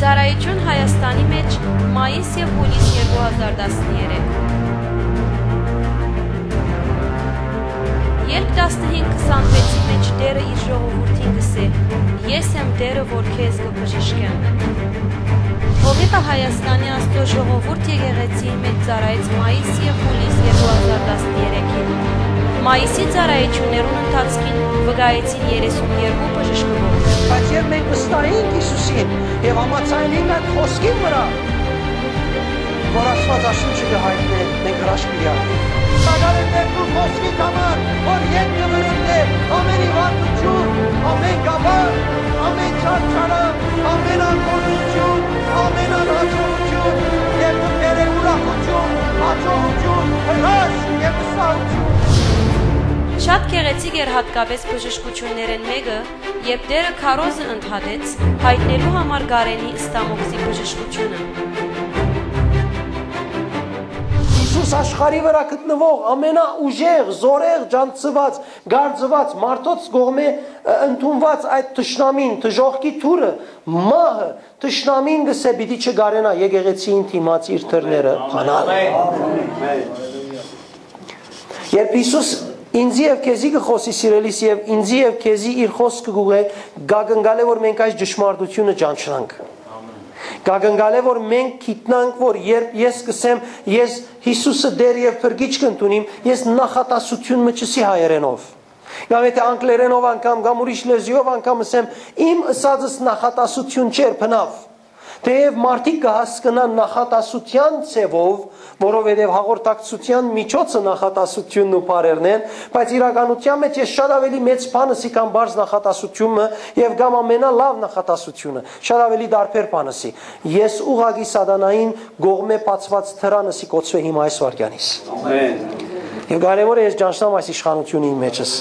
Ծառայություն Հայաստանի մեջ մայիս և հուլիս 2013 Երբ 15-26-ի մեջ դերը իր ժողովուրդին գսե, ես եմ դերը, որ քեզ կբժիշկեմ։ Հովիվը Հայաստանի Աստծո ժողովուրդ եկեղեցին մեջ ծառայեց մայիս և հուլիս 2013-ին։ Մայիսի ծառայություններուն ընթացքին վկայեցին 32 բժշկվող։ Բայց երբ մենք վստահենք Հիսուսին և համաձայնենք այդ խոսքի վրա, որ Աստվածաշունչը կհայտնի, մենք հրաշք կրենք։ Սակայն ներքու խոսքի համար, որ ետքը վրդե, ամեն իվանդություն, ամեն գաբար, ամեն չարչարը, ամեն անգործություն, ամեն անհաջողություն, և ուտերը ուրախություն, հաջողություն, հրաշք և վստահություն։ Շատ գեղեցիկ էր հատկապես բժշկություններն մեկը, երբ դերը քարոզը ընդհատեց հայտնելու համար Գարենի ստամոքսի բժշկությունը։ Հիսուս աշխարհի վրա գտնվող ամենաուժեղ, զորեղ, ջանցված, գարձված, մարդոց կողմէ ընդունված այդ թշնամին, թժողքի թուրը, մահը, թշնամին գսե պիտի չգարենա եկեղեցին թիմած իր թռները փանալ։ Երբ Հիսուս ինձի և քեզի կխոսի սիրելիս և ինձի և քեզի իր խոսքը կուղե, գագնգալ է, որ մենք այս ճշմարտությունը ճանչնանք։ Գագնգալ է, որ մենք գիտնանք, որ երբ ես կսեմ, ես Հիսուսը դեր և փրկիչ կընդունիմ, ես նախատասություն մչսի հայերենով։ Կամ եթե անգլերենով անգամ, կամ ուրիշ լեզվով անգամ ասեմ, իմ ըսածս նախատասություն չէր փնավ։ Թեև մարդիկ կհասկնան նախատասության ցևով, որովհետև հաղորդակցության միջոցը նախատասությունն ու բառերն են, բայց իրականության մեջ ես շատ ավելի մեծ բանսի կամ բարձ նախատասությունը եւ կամ ամենալավ նախատասությունը, շատ ավելի դարբեր բանսի։ Ես ուղղակի սատանային գողմե բացված թրանսի կոչվե հիմա այս վարքյանից։ Ամեն։ Եվ կարևոր է ես ճանչնամ այս իշխանությունը իմ մեջս։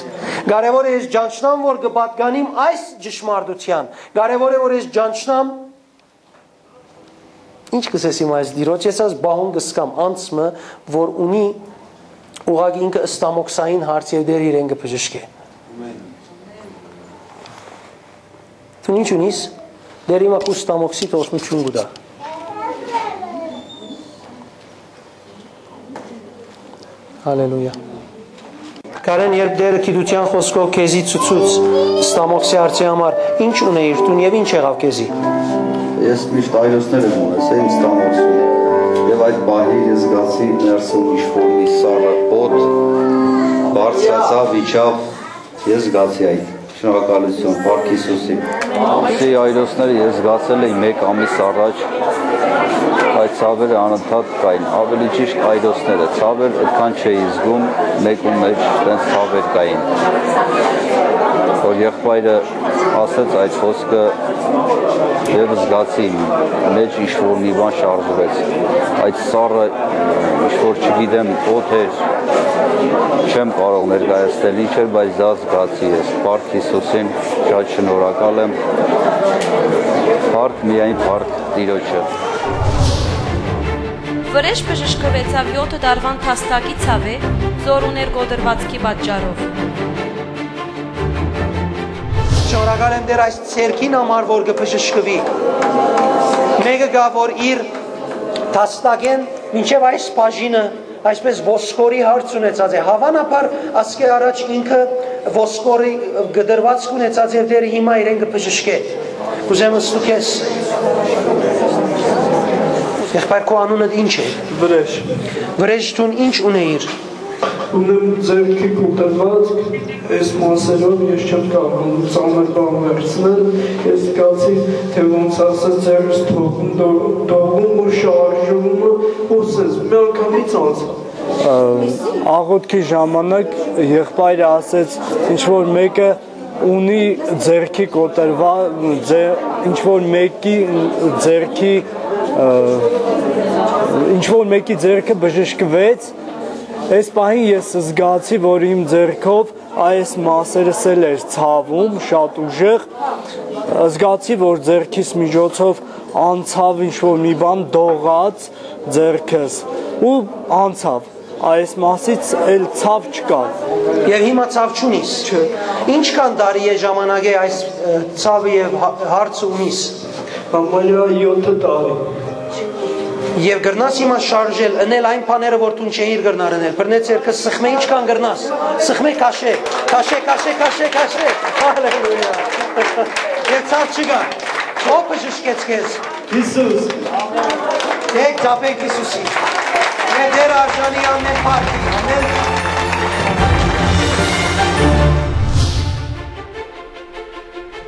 Կարևոր է ես ճանչնամ, որ կպատկանիմ այս ճշմարտության։ Կարևոր է որ ես ճանչնամ Ինչ կսես իմ այս դիրոջ, ես այս բահուն կսկամ անցմը, որ ունի ուղղակի ինքը ստամոքսային հարց և դեր իրեն կբժշկե։ Դու ինչ ունիս, դեր իմա կու ստամոքսի տոսնություն գուդա։ Հալելույա։ Կարեն երբ դերը գիտության խոսքով քեզի ցուցուց ստամոքսի հարցի համար ինչ ունեիր դուն և ինչ եղավ քեզի։ Ես միշտ այրոցներ եմ ունեցել իմ ստամոքսում և այդ բահի ես զգացի ներսում ինչ-որ մի սառը օդ բարձրացավ, իջավ, ես զգացի այդ։ Շնորհակալություն, Փառք Հիսուսի։ Այս այրոցները ես զգացել էի 1 ամիս առաջ, այդ ցավերը անընդհատ կային, ավելի ճիշտ այրոցները, ցավեր այդքան չէի զգում, մեկում մեջ տենց ցավեր կային։ Որ եղբայրը ասեց այդ խոսքը և զգացի մեջ ինչ-որ մի բան շարժվեց, այդ սառը ինչ-որ չգիտեմ օդ էր, չեմ կարող ներկայացնել ինչ էր, բայց դա զգացի ես, Փառք Հիսուսին, շատ շնորհակալ եմ, Փառք միայն Փառք Տիրոջը։ Վրեժ բժշկվեցավ 7 տարվան փաստակի ցավե, զոր ուներ գոդրվածքի պատճառով։ Շնորհակալ եմ դեր այս ցերքին համար, որ կբժշկվի։ Մեկը գա, որ իր դաստակեն մինչև այս բաժինը այսպես ոսկորի հարց ունեցած է։ Հավանաբար ասկե առաջ ինքը ոսկորի գդրվածք ունեցած և դեր հիմա իրեն կբժշկե։ Կուզեմ ստուքես։ Եղբայր քո անունդ ինչ է։ Վրեժ։ Վրեժ դուն ինչ ունեիր։ Ունեմ ձեռքի կուտրվածք, այս մասերով ես չեմ կարողանում ծանր բան վերցնել, ես զգացի, թե ոնց ասած ձեռս դողում ու շարժումը ուսես, մի անգամից անցա։ Աղոթքի ժամանակ եղբայրը ասեց, ինչ-որ մեկը ունի ձեռքի կոտրված, ինչ-որ մեկի ձեռքը բժշկվեց, այս պահին ես զգացի, որ իմ ձեռքով այս մասերս էլ էր ցավում, շատ ուժեղ, զգացի, որ ձեռքիս միջոցով անցավ ինչ-որ մի բան դողաց ձեռքս ու անցավ, այս մասից էլ ցավ չկար։ Եվ հիմա ցավ չունիս։ Ինչքան տարի է ժամանակ է այս ցավը եւ հարցը ունիս։ Բամալիա 7 տարի։ Եվ գրնաս հիմա շարժել, ընել այն բաները, որ դու չէիր գրնար ընել։ Բռնեց երկը սխմե ինչքան գրնաս։ Սխմե քաշե։ Հալելույա։ Եվ ցավ չկա։ Ո՞վ բժշկեց քեզ։ Հիսուս։ Եկ դապեք Հիսուսի։ Եվ դեր արժանի ամեն փառքի, ամեն։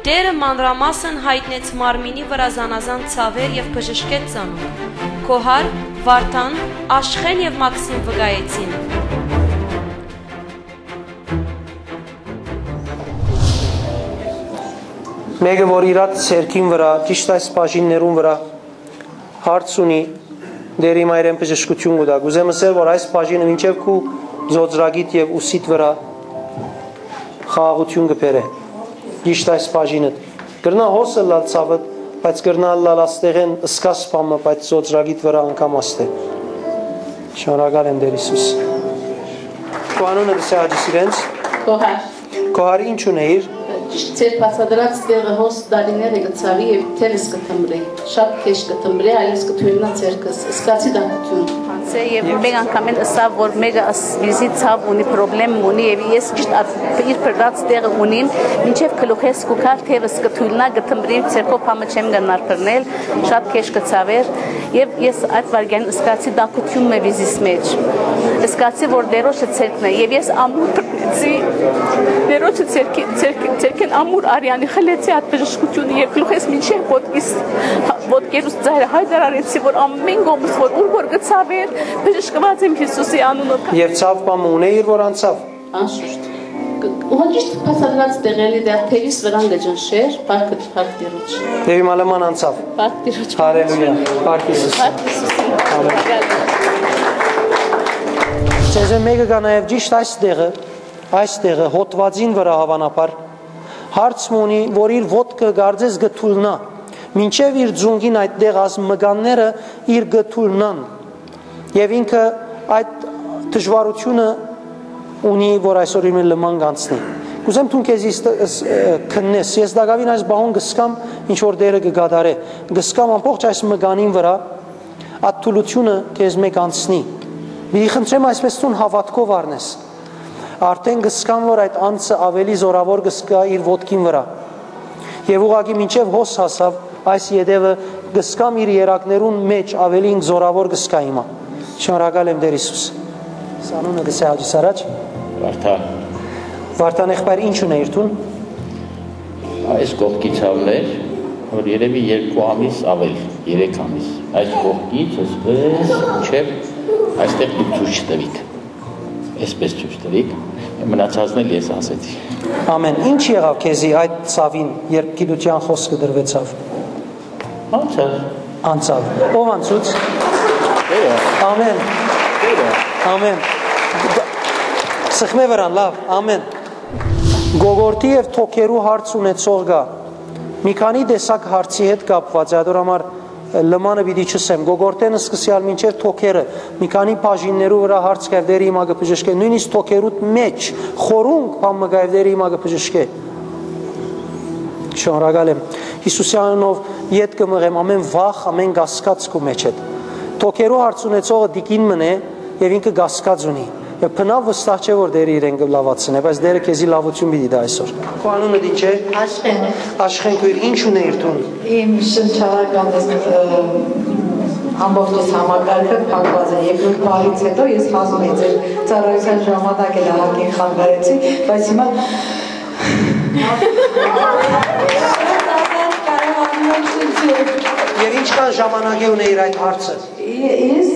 Տերը մանրամասն հայտնեց մարմինի վրա զանազան ցավեր եւ բժշկեց ծանոթ։ Քոհար, Վարդան, Աշխեն եւ Մաքսիմ վկայեցին։ Մեկը որ իր ցերքին վրա, ճիշտ այս բաժիններուն վրա հարց ունի, դերի մայրեն բժշկություն կտա։ Գուզեմ ասել, որ այս բաժինը մինչև քու ձոծրագիտ եւ ուսիտ վրա խաղաղություն կբերե։ Ճիշտ այս բաժինը։ Գրնա հոսը լալ ցավը, բայց գրնա լալ աստեղեն սկաս բամը, բայց ձոծրագիտ վրա անգամ աստե։ Շնորհակալ եմ Տեր Հիսուս։ Կանոնը դասաճի իրենց։ Քոհար ինչ ունեիր։ Ձեր բացադրած տեղը հոս դարիները գծավի եւ թերս կթմրի, շատ քեշ կթմրի, այլս կթույնա ձերքս, սկացի դատություն։ Անցե եւ մեկ անգամ են ասա, որ մեկը վիզի ցավ ունի, պրոբլեմ ունի եւ ես ճիշտ իր բրած տեղը ունիմ, մինչեւ գլուխես կուքար թերս կթույնա գթմրի, ձերքով համը չեմ գնար բռնել, շատ քեշ կցավեր եւ ես այդ վարգան սկացի դատությունն է վիզիս մեջ։ Սկացի որ դերոշը ցերքն է եւ ես ամուր բռնեցի, դերոշը ցերքին ամուր արյանի խլեցի այդ բժշկությունը եւ գլուխես մինչեւ ոտքերուս ծայրը հայտարարեցի որ ամեն գոմս որ գցավեր բժշկված եմ Հիսուսի անունով եւ ցավ բամը ունեիր որ անցավ անշուշտ ուղղակի փաստադրած տեղերի դեռ թերիս վրան գջնշեր փարտիրուց եւ իմալման անցավ փարտիրուց հալելույա փարք Հիսուս Ձեզ մեկը կա նաեւ ճիշտ այստեղը հոտվածին վրա հավանաբար հարց ունի, որ իր ոտքը գարձես գթուլնա, մինչև իր ձունգին այդտեղ ազ մգանները իր գթուլնան, և ինքը այդ դժվարությունը ունի, որ այսօր իր լման գանցնի։ Կուզեմ թուն կեզ քննես, ես դագավին այս բահուն գսկամ, ինչ որ դերը գգադար է, գսկամ ամբողջ այս մգանին վրա, այդ թուլությունը կեզ մեկ անցնի, մի խնդրեմ այսպես թուն հավատքով արնես, արդեն գսկան, որ այդ անցը ավելի զորավոր գսկա իր ոտքին վրա և ուղղակի մինչև հոս հասավ այս ետևը գսկամ իր երակներուն մեջ ավելի ինք զորավոր գսկա հիմա շնորհակալ եմ Տեր Հիսուս սանունը դսե հաջիս առաջ Վարդան եղբայր ինչ ունեիր տուն այս կողքի ցավներ որ երևի 2 ամիս ավել 3 ամիս այս կողքից այսպես չեմ այստեղ դուք ցույց տվիք Այսպես ցույց տվիք, մնացածն էլ ես ասեցի։ Ամեն, ինչ եղավ քեզի այդ ցավին, երբ գիտության խոսքը դրվեցավ։ Անցավ։ Ով անցուց։ Ամեն։ Ամեն։ Սխմե վրան, լավ, ամեն։ Գողորտի եւ թոքերու հարց ունեցող գա։ Մի քանի տեսակ հարցի հետ կապված է, դրա համար լմանը պիտի չսեմ, գողորտենը սկսյալ մինչև թոքերը, մի քանի բաժիններու վրա հարց կայվ դերի հիմա կպժշկե, նույնիսկ թոքերուտ մեջ, խորունգ պան մգայվ դերի հիմա կպժշկե։ Շնորհակալ եմ, Հիսուսյանով ետ կմղեմ ամեն վախ, ամեն գասկած կու մեջ հետ։ Թոքերու հարց ունեցողը դիկին մն է և ինքը գասկած ունի։ Եվ պնավ վստահ չէ, որ դերի իրեն լավացն է, բայց դերը կեզի լավություն բիդի դա այսօր։ Քո անունը ինչ է։ Աշխեն։ Աշխեն քույր, ինչ ունեիր տուն։ Իմ շնչառական ամբողջս համակարգը փակված է։ Երկրորդ բարից հետո ես խազում եմ ձեր ծառայության ժամանակ էլ ահագին խանգարեցի, բայց հիմա Եվ ինչքան ժամանակ է ունեիր այդ հարցը։ Ես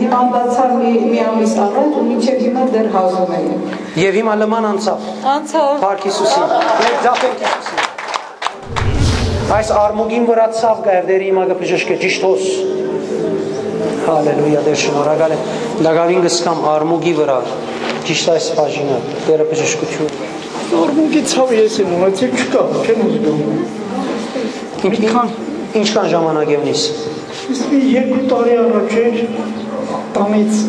հիվանդացա մի ամիս առաջ ու մինչև հիմա դեռ հազում եմ։ Եվ հիմա լման անցավ։ Անցավ։ Փառք Հիսուսին։ Եվ ձախենք Հիսուսին։ Այս արմուգին վրա ցավ գա եւ դերի հիմա կբժշկե ճիշտ հոս։ Հալելույա, Տեր շնորհակալ եմ։ Լագավին գսկամ արմուգի վրա ճիշտ այս բաժինը դերը բժշկություն։ Արմուգի ցավը ես եմ ունեցել չկա, չեմ ուզում։ Ինչքան ժամանակ է ունիս։ Իսկ 2 տարի առաջ էր տանից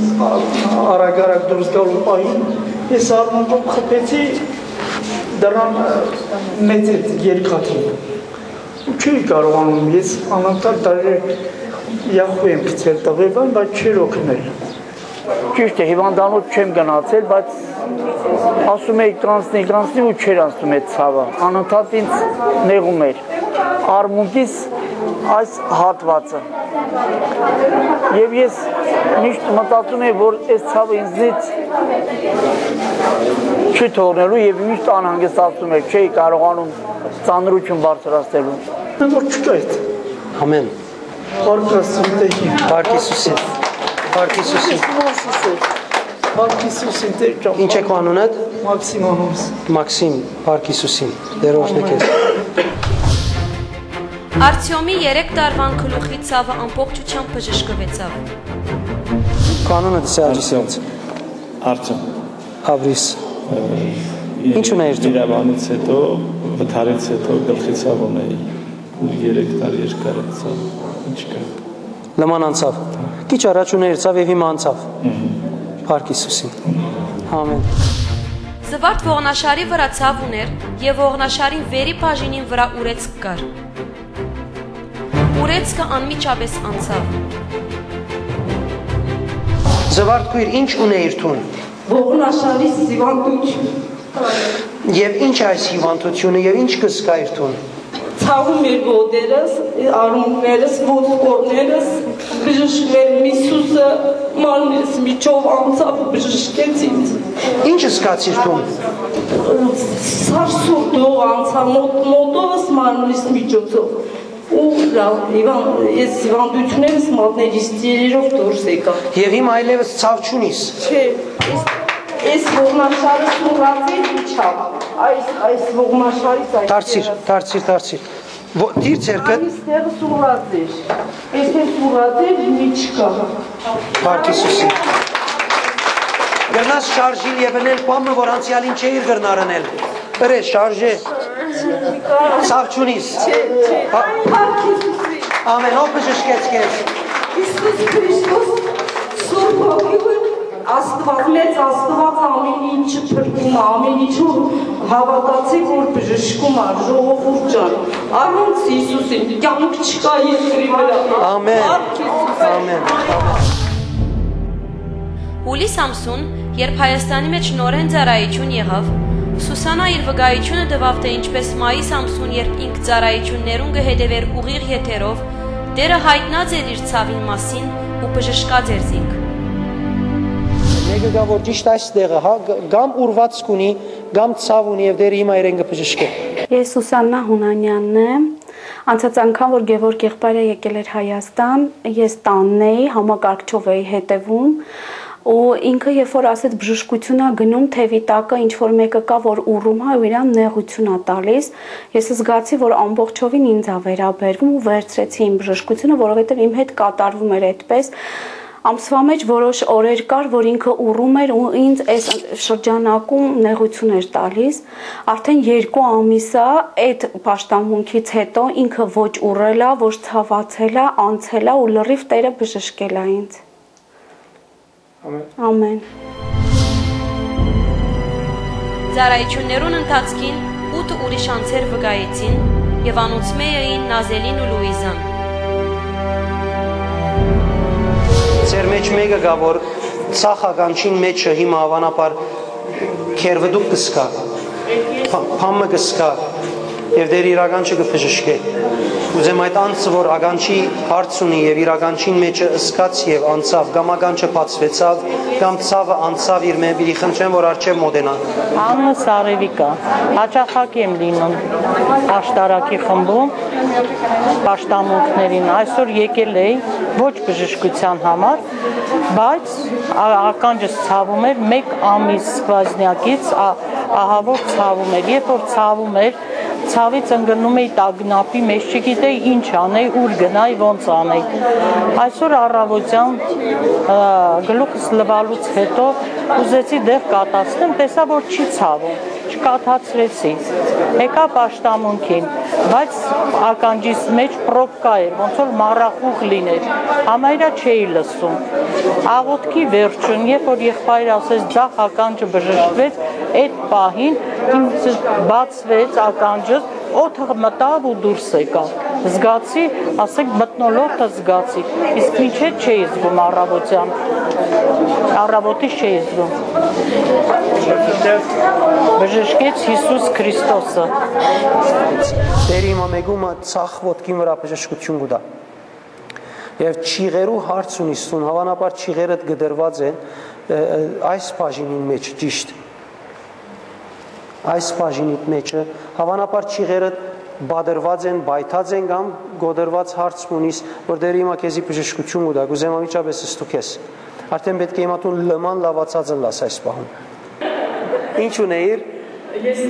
արագ դուրս գալու պահին ես արմունկով խփեցի դրան մեծ երկաթին ու չի կարողանում ես անընդհատ դարի յախու եմ գցել տղեվան, բայց չէր օգնել ճիշտ է հիվանդանոց չեմ գնացել, բայց ասում էի տրանսնի ու չէր անցնում այդ ցավը անընդհատ ինձ նեղում էր արմունկիս այս հատվածը եւ ես միշտ մտածում եմ որ այս ցավը ինձնից չի թողնելու եւ միշտ անհանգստացում եմ չէի կարողանում ծանրություն բարձրացնելու որ չկա այդ ամեն Բարք Հիսուսին Բարք Հիսուսին Ինչ է քո անունդ Մաքսիմ անունս Մաքսիմ Բարք Հիսուսին Տեր օրհնի քեզ Արտյոմի 3 տարվան գլուխի ցավը ամբողջությամբ բժշկվեցավ Կանոնը դսյաջիսից Արտյոմ Հավրիս Ինչ ունեիր դու Իրավանից հետո վթարից հետո գլխի ցավ ունեի 3 տարի երկար է ցավ Ինչկա Լման անցավ Քիչ առաջ ուներ ցավ եւ հիմա անցավ Բարք Հիսուսին Ամեն Զվարթ ողնաշարի վրա ցավ ուներ եւ ողնաշարին վերի բաժինին վրա ուրեցք կար Ուրեցքը անմիջապես անցավ Զվարթ քույր ինչ ունեիր տուն Ողնաշարի հիվանդություն Եվ ինչ այս հիվանդությունը եւ ինչ կզգայր տուն Ցավում էր ոտերս, արմունկներս, ոտքորներս, բժշկվել Հիսուսը մանես միջով անցավ բժշկեց ինձ։ Ինչ զգացիր տուն Սարսուտող անցա մոտովս մանես միջոցով։ Ու ես հիվանդություններս մատներիս ծիրերով դուրս եկա։ Եվ հիմա այլևս ցավ չունիս։ Չէ, ես ողնաշարը սուրած էր իջավ։ Այս ողնաշարից այս Դարձիր Դիր ցերկը Այստեղ սուրած էր Ես սուրած էր միջկա Բարք Հիսուսին Գնաս շարժիլ եւ ենել պամը որ անցյալին չէիր գրնարնել Բրե շարժե Ցավ չունիս Բարք Հիսուսին Ամեն ով բժշկեց քեզ Հիսուս Քրիստոս Սուրբ Հոգին Աստված մեծ Աստված ամեն ինչ փրկում ամեն ինչով հավատացեք որ բժշկում է ժողովուրդ ջան առանց Հիսուսին կյանք չկա երկրի վրա Ամեն Հուլիս ամսուն երբ Հայաստանի մեջ նորեն ծառայություն եղավ Սուսանա իր վկայությունը տվավ թե ինչպես մայիս ամսուն երբ ինք ծառայություններուն կհետևեր ուղիղ եթերով Տերը հայտնած էր իր ցավին մասին ու բժշկած էր զինք Մեկը գա որ ճիշտ այստեղը հա գամ ուրվածք ունի գամ ցավ ունի եւ դեր հիմա իրեն կբժշկե Ես Սուսաննա Հունանյանն եմ Անցած անգամ որ Գևորգ եղբայրը եկել էր Հայաստան ես տանն էի համակարգչով էի հետևում ու ինքը երբ որ ասեց բժշկությունա գնում թևի տակը ինչ որ մեկը կա որ ուռում է ու իրան նեղություն է տալիս ես զգացի որ ամբողջովին ինձ է վերաբերվում ու վերցրեցի իմ բժշկությունը որովհետեւ իմ հետ կատարվում էր այդպես Ամսվա մեջ որոշ օրեր կար, որ ինքը ուռում էր ու ինձ այս շրջանակում նեղություն էր տալիս։ Արդեն 2 ամիս է այդ պաշտամունքից հետո ինքը ոչ ուռել է, ոչ ցավացել է, անցել է ու լրիվ Տերը բժշկել է ինձ։ Ամեն։ Ծառայություններուն ընթացքին 8 ուրիշ անձեր վկայեցին եւ անոնցմե էին Նազելին ու Լուիզան։ Ձեր մեջ մեկը գա որ ցախականչին մեջը հիմա հավանաբար քերվդուկ կսկա փամը կսկա եւ դեր իրականչը կբժշկե ուզեմ այդ անձը որ ականչի հարց ունի եւ իր ականչին մեջը ըսկաց եւ անցավ կամ ականչը բացվեցավ կամ ցավը անցավ իր մեն պիտի խնդրեմ որ արչեւ մոդենա Աննա Սարևիկա հաճախակ եմ լինում աշտարակի խմբում պաշտամունքներին այսօր եկել էի ոչ բժշկության համար բայց ականջս ցավում էր 1 ամիս սկվազնյակից ահավոր ցավում էր երբ որ ցավում էր ցավից ընկնում էի տագնապի մեջ չգիտեի ինչ անեի ուր գնայի ոնց անեի այսօր առավոտյան գլուխս լվալուց հետո ուզեցի դեղ կատացնեմ տեսա որ չի ցավում կաթացրեցի, եկա պաշտամունքին, բայց ականջիս մեջ պրոբկա էր, ոնց որ մառախուղ լիներ, համարյա չէի լսում։ Աղոթքի վերջում, երբ որ եղբայրը ասեց ձախ ականջը բժշկվեց, այդ պահին ինձ բացվեց ականջս, օդը մտավ ու դուրս եկավ։ Զգացի, ասեք մթնոլորտը զգացի, իսկ մինչև չէի զգում առավոտից չէի զգում։ Բժշկեց Հիսուս Քրիստոսը։ Դեր իմա մեգումը ցախ ոտքի վրա բժշկություն կուտա։ Եվ չիղերու հարց ունի ստուն, հավանաբար չիղերդ գդրված են այս բաժինին մեջ ճիշտ։ Այս բաժինիտ մեջը հավանաբար չիղերդ բادرված են, բայթած են կամ գոդրված հարց ունիս, որ դեր իմա քեզի բժշկություն կուտա, գուզեմ ամիջապես ստուքես։ Արդեն պետք է իմա տուն լման լավացած լաս այս պահում։ Ինչ ունեիր։ Ես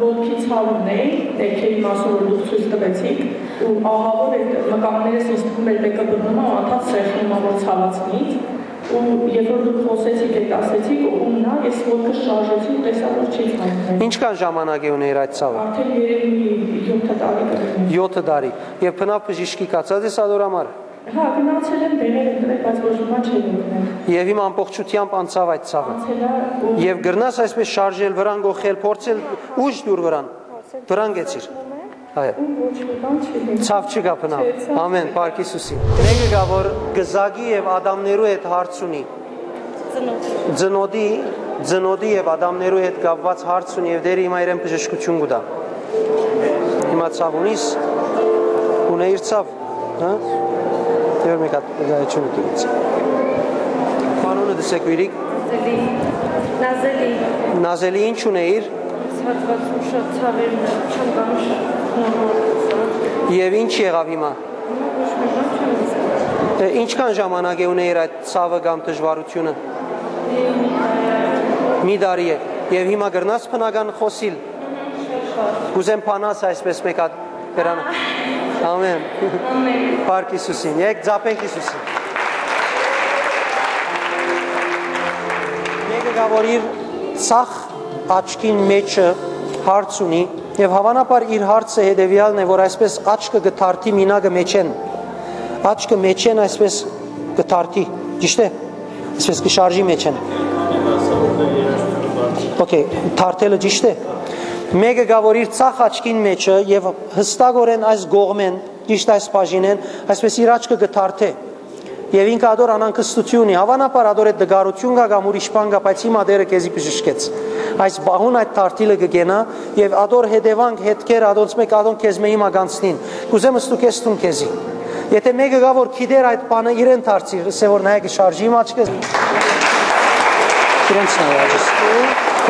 ոտքի ցավն էի, ներքևի մասով որ դուք ցույց տվեցիք, ու ահավոր այդ մկաններս ինձ թվում էր մեկը բռնում է, անդադ սեղմում որ ցավացնից, ու երբ որ դուք խոսեցիք այդ ասեցիք, ու նա ես ոտքը շարժեցի ու տեսա որ չի ցավում։ Ինչքան ժամանակ է ունեիր այդ ցավը։ Արդեն երևի 7 տարի կլինի։ 7 տարի։ Եվ բնավ բժիշկի կացած ես ադոր համար։ Հա, գնացել եմ բերել ընտրել, բայց ոչ ոք չի ընտրել։ Եվ իմ ամբողջությամբ անցավ այդ ցավը։ Եվ գրնաս այսպես շարժել, վրան գողել, փորձել ուժ դուր վրան գեցիր։ Այո։ Ցավ չկա բնավ։ Ամեն, Փառք Հիսուսի։ Մեկը գա որ գզագի եւ ադամներու հետ հարց ունի։ Ծնոդի եւ ադամներու հետ կապված հարց ունի եւ դերը հիմա իրեն բժշկություն կուտա։ Հիմա ցավ ունիս, ունեիր ցավ, հա։ Եվ մեկ հատ գայություն եկից։ Պանոնը դսեք վիրիկ։ Նազելի ինչ ունեիր։ Հատվածում շատ ցավեր չեմ գանում Եվ ինչ եղավ հիմա։ Ինչքան ժամանակ է ունեիր այդ ցավը կամ դժվարությունը։ Մի տարի է։ Եվ հիմա գրնաս բնական խոսիլ։ Կուզեմ փանաս այսպես մեկ հատ բերանը։ Ամեն։ Փառք Հիսուսին։ Եկ ձապենք Հիսուսին։ Մեկը գավորիր ցախ աչքին մեջը հարց ունի եւ հավանաբար իր հարցը հետեւյալն է, որ այսպես աչքը գթարթի մինագը մեջեն։ Աչքը մեջեն այսպես գթարթի, ճիշտ է։ Այսպես կշարժի մեջեն։ Okay, թարթելը ճիշտ է։ Մեկը գավորիր ցախ աչքին մեջը եւ հստակորեն այս գողմեն, ճիշտ այս բաժինեն, այսպես իր աչքը գթարթե։ Եվ ինքը ադոր անանկստություն ունի, հավանաբար ադոր այդ դգարություն կա կամ ուրիշ բան կա, բայց հիմա դերը քեզի բժշկեց։ Այս բահուն այդ թարթիլը կգենա եւ ադոր հետևանք հետքեր ադոնց մեկ ադոն քեզ մե հիմա գանցնին։ Կուզեմ ստուքես տուն քեզի։ Եթե մեկը գա որ քիդեր այդ բանը իրեն դարձի, ասե որ նայեք շարժի իմ աչքես։ Իրենց նայած։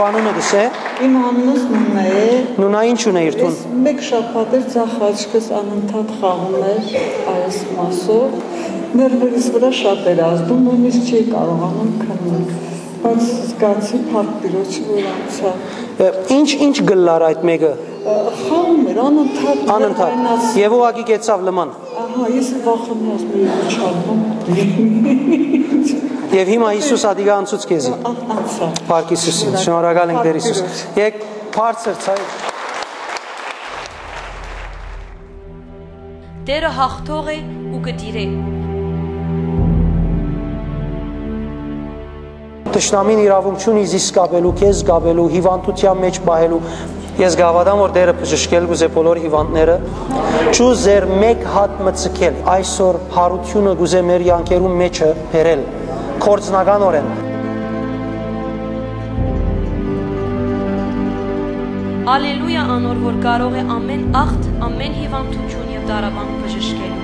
Կանոնը դսե։ Իմ անունս Նունա է։ Նունա ինչ ունեիր տուն։ Մեկ շաբաթ էր ցախ աչքս անընդհատ խաղում էր այս մասով։ Ներվերից վրա շատ էր ազդում, նույնիսկ չի կարողանում քնել։ Բայց զգացի Փառք Տիրոջի որ անցա։ Ինչ գլար այդ մեկը։ Խաղում էր անընդհատ։ Եվ ուղակի կեցավ լման։ Ահա, ես վախենաց մի չարում։ Եվ հիմա Հիսուս ադիգա անցուց քեզի։ Անցա։ Փառք Հիսուսին, շնորհակալ ենք Տեր Հիսուս։ Եկ բարձր ցայ։ Տերը հաղթող է ու կդիրե։ Տշնամին իրավունք չունի զիսկաբելու, քեզ գաբելու, հիվանդության մեջ պահելու։ Ես գավադամ որ դերը բժշկել գուզե բոլոր հիվանդները։ Չու զեր մեկ հատ մցկել, այսօր հարությունը գուզե մեր յանքերում մեջը բերել։ Կորցնականորեն։ Ալելույա անոր որ կարող է ամեն աղթ, ամեն հիվանդություն եւ դարաբանք բժշկել։